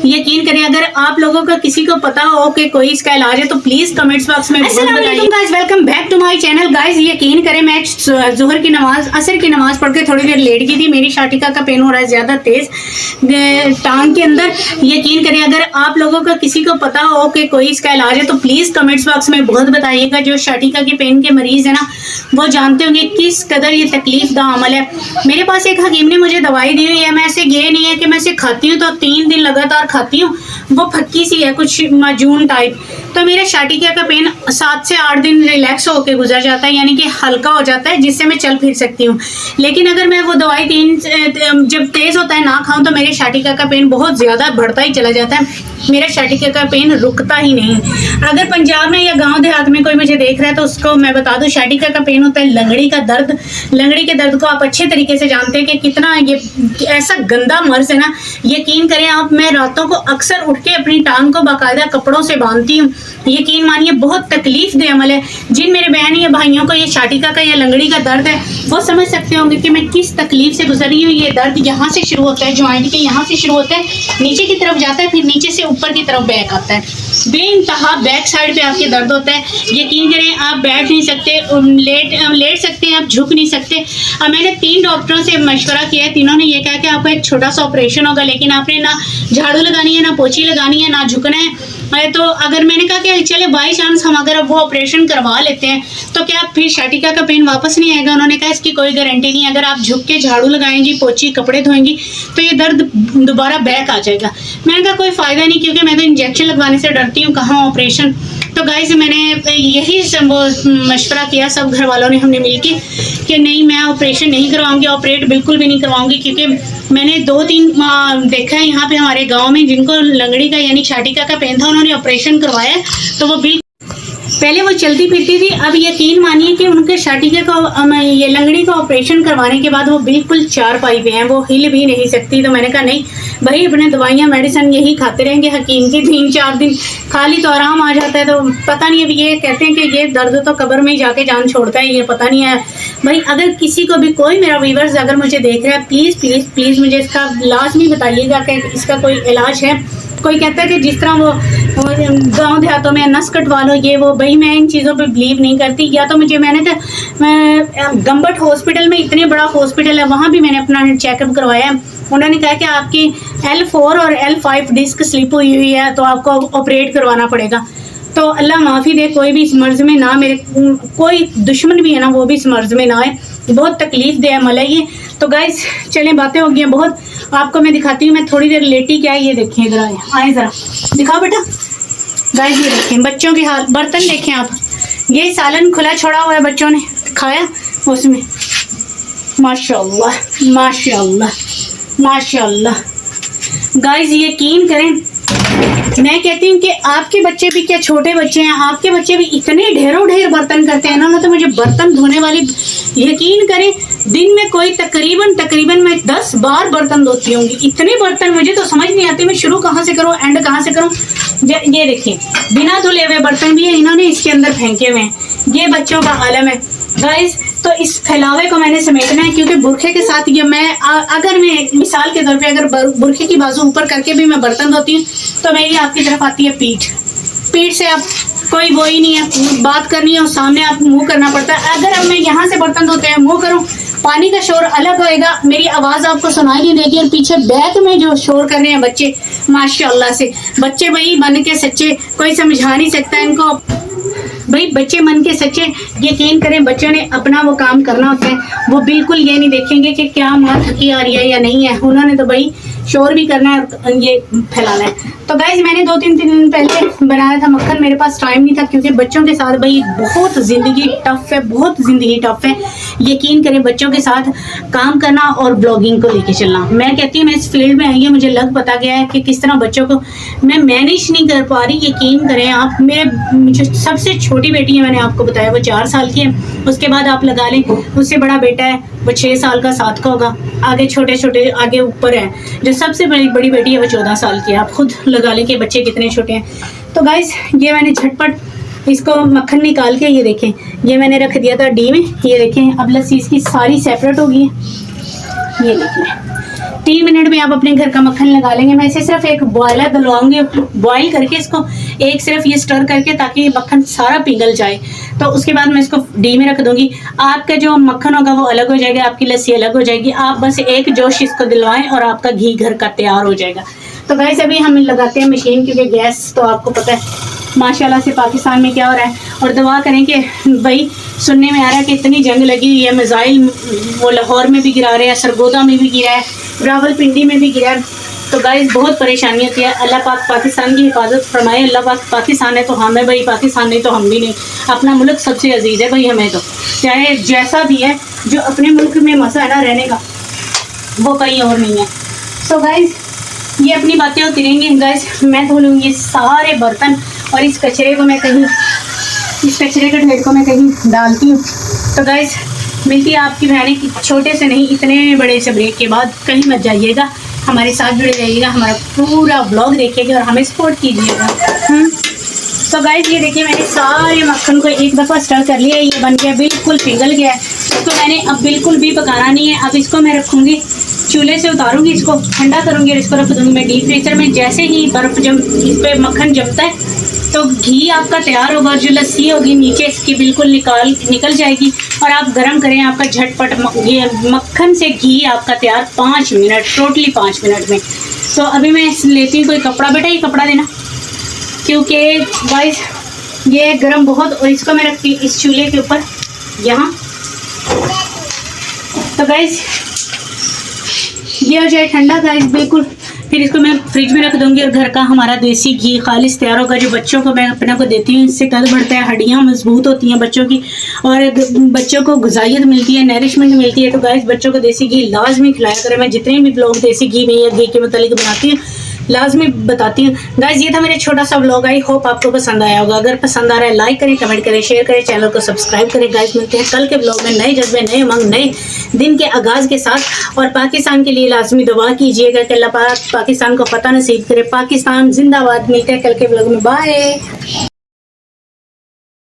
यकीन करें अगर आप लोगों का किसी को पता हो कि कोई इसका इलाज है तो प्लीज कमेंट्स बॉक्स में बताइए। Guys welcome back to my channel. Guys यकीन करें मैं जोहर की नमाज असर की नमाज पढ़ के थोड़ी देर लेट गई थी। मेरी शाटिका का पेन हो रहा है ज्यादा तेज टांग के अंदर। यकीन करें अगर आप लोगों का किसी को पता हो कि कोई इसका इलाज है तो प्लीज कमेंट्स बॉक्स में बहुत बताइएगा। जो शाटिका के पेन के मरीज है ना वो जानते होंगे किस कदर ये तकलीफ दा अमल है। मेरे पास एक हकीम ने मुझे दवाई दी हुई है। मैं इसे ये नहीं है कि मैं इसे खाती हूँ तो 3 दिन लगातार खाती हूँ, वो फक्की सी है कुछ माजून टाइप। तो मेरे शाटिका का पेन 7 से 8 दिन रिलैक्स होकर गुजर जाता है, यानी कि हल्का हो जाता है जिससे मैं चल फिर सकती हूँ। लेकिन अगर मैं वो दवाई जब तेज होता है ना खाऊं तो मेरे शाटिका का पेन बहुत ज्यादा बढ़ता ही चला जाता है। मेरा शाटिका का पेन रुकता ही नहीं। अगर पंजाब में या गांव देहात में कोई मुझे देख रहा है तो उसको मैं बता दूं शाटिका का पेन होता है लंगड़ी का दर्द। लंगड़ी के दर्द को आप अच्छे तरीके से जानते हैं कि कितना ये ऐसा गंदा मर्ज है ना। यकीन करें आप, मैं रातों को अक्सर उठ के अपनी टांग को बाकायदा कपड़ों से बांधती हूँ। यकीन मानिए बहुत तकलीफ दे अमल है। जिन मेरे बहन या भाइयों को ये शाटिका का या लंगड़ी का दर्द है वो समझ सकते होंगे कि मैं किस तकलीफ से गुजर रही हूँ। ये दर्द यहाँ से शुरू होता है, ज्वाइंट के यहाँ से शुरू होता है, नीचे की तरफ जाता है, फिर नीचे से ऊपर की तरफ बैक आता है। बेइंतहा बैक साइड पे आपके दर्द होता है। यकीन करें आप बैठ नहीं सकते, लेट सकते हैं, आप झुक नहीं सकते। मैंने 3 डॉक्टरों से मशवरा किया है। तीनों ने ये कहा कि आपका एक छोटा सा ऑपरेशन होगा, लेकिन आपने ना झाड़ू लगानी है, ना पोछी लगानी है, ना झुकना है। तो अगर मैंने कहा कि चले बाई चांस हम अगर अब वो ऑपरेशन करवा लेते हैं तो क्या फिर शाटिका का पेन वापस नहीं आएगा? उन्होंने कहा इसकी कोई गारंटी नहीं है। अगर आप झुक के झाड़ू लगाएंगी, पोछी, कपड़े धोएंगी तो ये दर्द दोबारा बैक आ जाएगा। मैंने कहा कोई फायदा नहीं, क्योंकि मैं तो इंजेक्शन लगवाने से डरती हूँ, कहाँ ऑपरेशन। तो गाइस मैंने यही मशवरा किया सब घर वालों ने, हमने मिलकर कि नहीं मैं ऑपरेशन नहीं करवाऊंगी, ऑपरेट बिल्कुल भी नहीं करवाऊंगी। क्योंकि मैंने 2-3 देखा है यहाँ पे हमारे गांव में जिनको लंगड़ी का यानी शाटिका का पेन था, उन्होंने ऑपरेशन करवाया तो वो बिल्कुल पहले वो चलती फिरती थी। अब यकीन मानिए कि उनके शाटिका का ये लंगड़ी का ऑपरेशन करवाने के बाद वो बिल्कुल 4 पाई पे हैं, वो हिल भी नहीं सकती। तो मैंने कहा नहीं भाई, अपने दवाइयाँ मेडिसिन यही खाते रहेंगे हकीम की। 3-4 दिन खा ली तो आराम आ जाता है। तो पता नहीं, अब ये कहते हैं कि ये दर्द तो कब्र में ही जाके जान छोड़ता है, ये पता नहीं है भाई। अगर किसी को भी कोई मेरा व्यूअर्स अगर मुझे देख रहा है प्लीज़ प्लीज़ प्लीज़ मुझे इसका लाजमी बताइएगा कि इसका कोई इलाज है। कोई कहता है कि जिस तरह वो गांव देहातों में नस कटवा लो ये वो, भाई मैं इन चीज़ों पे बिलीव नहीं करती। या तो मैंने तो गंबट हॉस्पिटल में, इतने बड़ा हॉस्पिटल है, वहाँ भी मैंने अपना चेकअप करवाया। उन्होंने कहा कि आपकी L4 और L5 डिस्क स्लिप हुई है तो आपको ऑपरेट करवाना पड़ेगा। तो अल्लाह माफ़ी दे, कोई भी इस मर्ज़ में ना, मेरे कोई दुश्मन भी है ना वो भी इस मर्ज़ में ना आए। बहुत तकलीफ दे अमल है ये। तो गाइस चलें, बातें हो गई हैं बहुत, आपको मैं दिखाती हूँ। मैं थोड़ी देर लेटी क्या है ये देखें, इधर आए ज़रा दिखाओ बेटा। गाइस ये देखें बच्चों के हाल, बर्तन देखें आप, ये सालन खुला छोड़ा हुआ है, बच्चों ने खाया उसमें। माशाअल्लाह माशाअल्लाह माशाअल्लाह। गाइस यकीन करें, मैं कहती हूँ कि आपके बच्चे भी क्या छोटे बच्चे हैं, आपके बच्चे भी इतने ढेरों ढेर बर्तन करते हैं ना। तो मुझे बर्तन धोने वाली, यकीन करें दिन में कोई तकरीबन मैं 10 बार बर्तन धोती होंगी। इतने बर्तन मुझे तो समझ नहीं आती मैं शुरू कहाँ से करूँ, एंड कहाँ से करूँ। ये देखिए बिना धुले हुए बर्तन भी है, इन्होंने इसके अंदर फेंके हुए हैं। ये बच्चों का आलम है गाइस। तो इस फैलावे को मैंने समेटना है, क्योंकि बुरखे के साथ ये मैं अगर मैं मिसाल के तौर पे अगर बुरखे की बाजू ऊपर करके भी मैं बर्तन धोती हूँ तो मेरी आपकी तरफ आती है पीठ से। आप कोई वो ही नहीं है, बात करनी है और सामने आप मुंह करना पड़ता है। अगर अब मैं यहाँ से बर्तन धोते हैं मुंह करूँ, पानी का शोर अलग होएगा, मेरी आवाज़ आपको सुनाई नहीं देगी। और पीछे बैक में जो शोर कर रहे हैं बच्चे, माशाअल्लाह से बच्चे भाई मन के सच्चे, कोई समझा नहीं सकता इनको भाई। बच्चे मन के सच्चे, यकीन करें बच्चों ने अपना वो काम करना होता है। वो बिल्कुल ये नहीं देखेंगे कि क्या माँ थकी आ रही है या नहीं है, उन्होंने तो भाई शोर भी करना है और ये फैलाना है। तो गाइज मैंने 2-3 दिन पहले बनाया था मक्खन, मेरे पास टाइम नहीं था क्योंकि बच्चों के साथ भाई बहुत ज़िंदगी टफ है, बहुत ज़िंदगी टफ है। यकीन करें बच्चों के साथ काम करना और ब्लॉगिंग को लेके चलना, मैं कहती हूँ मैं इस फील्ड में आई है, मुझे लग पता गया है कि किस तरह बच्चों को मैं मैनेज नहीं कर पा रही। यकीन करें आप, मेरे जो सबसे छोटी बेटी है मैंने आपको बताया वो 4 साल की है, उसके बाद आप लगा लें उससे बड़ा बेटा है वो 6 साल का 7 का होगा, आगे छोटे छोटे आगे ऊपर है, जो सबसे बड़ी बेटी है वो 14 साल की है। आप खुद लगा लें कि बच्चे कितने छोटे हैं। तो गाइस ये मैंने झटपट इसको मक्खन निकाल के, ये देखें ये मैंने रख दिया था डी में, ये देखें अब लस्सी इसकी सारी सेपरेट हो गई है, ये देखें। 3 मिनट में आप अपने घर का मक्खन लगा लेंगे। मैं इसे सिर्फ एक बॉयलर डलवाऊंगी, बॉईल करके इसको एक सिर्फ ये स्टर करके, ताकि ये मक्खन सारा पिघल जाए। तो उसके बाद मैं इसको डी में रख दूंगी। आपका जो मक्खन होगा वो अलग हो जाएगा, आपकी लस्सी अलग हो जाएगी। आप बस एक जोश इसको दिलवाएं और आपका घी घर का तैयार हो जाएगा। तो गाइस अभी हम लगाते हैं मशीन, क्योंकि गैस तो आपको पता है माशाल्लाह से पाकिस्तान में क्या हो रहा है। और दुआ करें कि भाई, सुनने में आ रहा है कि इतनी जंग लगी हुई है, मिसाइल वो लाहौर में भी गिरा रहे हैं, सरगोदा में भी गिरा है, रावलपिंडी में भी गिरा है। तो गाइस बहुत परेशानी होती है। अल्लाह पाक पाकिस्तान की हिफाजत फरमाए। अल्लाह पाक, पाकिस्तान है तो हम है भाई, पाकिस्तान नहीं तो हम भी नहीं। अपना मुल्क सबसे अजीज़ है भाई हमें, तो चाहे जैसा भी है, जो अपने मुल्क में मसा है ना रहने का, वो कहीं और नहीं है। सो गाइस ये अपनी बातें होती रहेंगी। गाइस मैं धो लूँगी ये सारे बर्तन, और इस कचरे को मैं कहीं, इस कचरे के ढेर को मैं कहीं डालती हूँ। तो गाइस मिलती है आपकी बहनें की छोटे से नहीं, इतने बड़े से ब्रेक के बाद। कहीं मत जाइएगा, हमारे साथ जुड़े जाइएगा, हमारा पूरा ब्लॉग देखिएगा और हमें सपोर्ट कीजिएगा। तो गाइस ये देखिए, मैंने सारे मक्खन को एक दफ़ा स्टर कर लिया, ये बन गया, बिल्कुल पिघल गया है। इसको मैंने अब बिल्कुल भी पकाना नहीं है। अब इसको मैं रखूँगी, चूल्हे से उतारूंगी, इसको ठंडा करूँगी और इसको रख दूँगी मैं डीप फ्रीजर में। जैसे ही बर्फ़ जम इस पर मक्खन जमता है तो घी आपका तैयार होगा, जो लस्सी होगी नीचे इसकी बिल्कुल निकल जाएगी, और आप गरम करें, आपका झटपट ये मक्खन से घी आपका तैयार 5 मिनट, टोटली 5 मिनट में। तो अभी मैं लेती हूँ कोई कपड़ा, बेटा ये कपड़ा देना, क्योंकि गाइस ये गरम बहुत, और इसको मैं रखती हूँ इस चूल्हे के ऊपर यहाँ। तो गाइस ये हो जाए ठंडा गाइस बिल्कुल, फिर इसको मैं फ्रिज में रख दूंगी, और घर का हमारा देसी घी खालिस तैयार होगा, जो बच्चों को मैं अपने को देती हूँ। इससे कद बढ़ता है, हड्डियाँ मजबूत होती हैं बच्चों की, और बच्चों को ग़िज़ाइयत मिलती है, नरिशमेंट मिलती है। तो गाइस बच्चों को देसी घी लाजमी खिलाया करें। मैं जितने भी ब्लॉग देसी घी में या घी के मतलब बनाती हूँ लाजमी बताती हूँ। गाइस ये था मेरा छोटा सा व्लॉग, आई होप आपको पसंद आया होगा। अगर पसंद आ रहा है लाइक करें, कमेंट करें, शेयर करें, चैनल को सब्सक्राइब करें। गाइस मिलते हैं कल के व्लॉग में नए जज्बे, नए उमंग, नए दिन के आगाज़ के साथ। और पाकिस्तान के लिए लाजमी दुआ कीजिएगा कि अल्लाह पाक पाकिस्तान को फतह नसीब करे। पाकिस्तान जिंदाबाद। मिलते हैं कल के व्लॉग में, बाय।